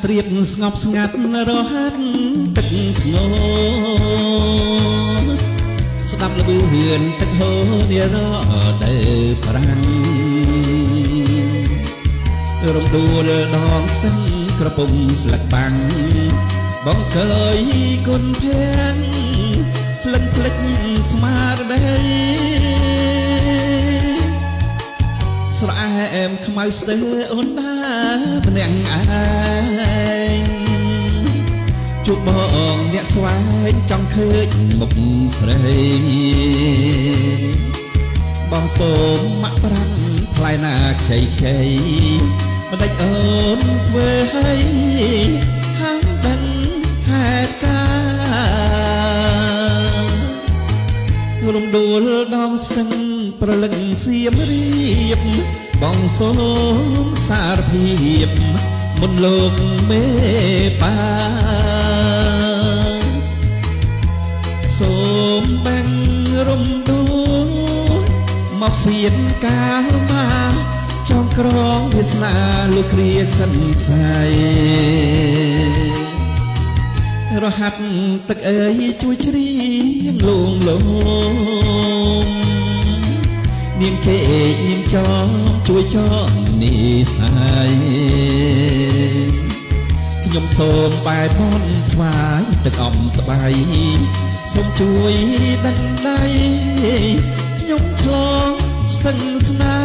ត្រៀបស្ងប់ស្ងាត់រហ័សទឹកធ្ងរស្ដាប់ល្បឿនហ៊ានទឹកហូរនារទៅប្រាំងរំដួលដងស្ទឹងក្រពុំស្លឹកបាំងបងកើយគុនភៀងភ្លឹងភ្លេចស្មារតីស្រែអែមខ្មៅស្ទើអូនណាភ្នាក់ឯងជួបបងអ្នកស្វែងចង់ឃើញមុខស្រីបងសូមមកប្រាំងថ្លៃណាខ្ចីខ្ចីមិនដេចអូនធ្វើឲ្យខាងដឹងហេតុការរំដួលដងស្ទឹងប្រលឹងសៀមរៀបបងសូមសារភាពមុនលោកមេបាសូមបាំងរំដួលមកសៀនកាលមកចងក្រងវាសនាលោកគ្រាសិនខ្សែរហាត់ទឹកអើយជួយជ្រៀងលងលងនាងជេកនាងចោមជួយចងនិស័យខ្ញុំសូមបែបនថ្វាយទឹកអំស្បៃសូមជួយដណ្ដៃខ្ញុំឆ្លងស្ទឹងស្នេ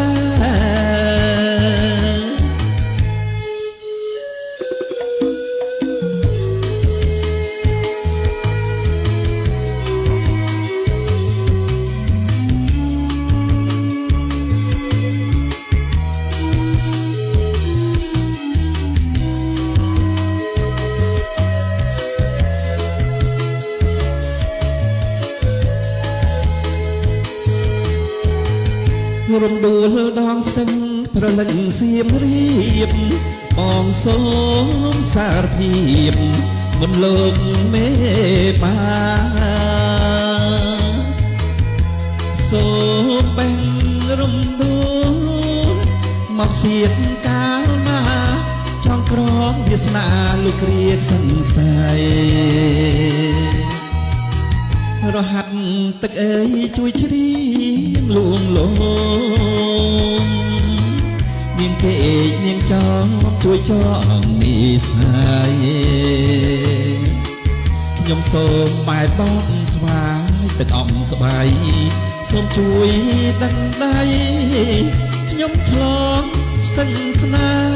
រំដួលដងស្ទឹងប្រលឹងសៀមរៀបបងសូមសារភាពមុនលោកមេបាសូមបាំងរំដួលមកសៀតកាលណាចង់ក្រងវាសនាលោកគ្រាសិនខ្សែរហាត់ទឹកអើយជួយជ្រៀងលួងលងនាងជេកនាងចោមជួយចងនិស័យខ្ញុំសូមបែបបនថ្វាយទឹកអំស្បៃសូមជួយដណ្ដៃខ្ញុំឆ្លងស្ទឹងស្នេហ៍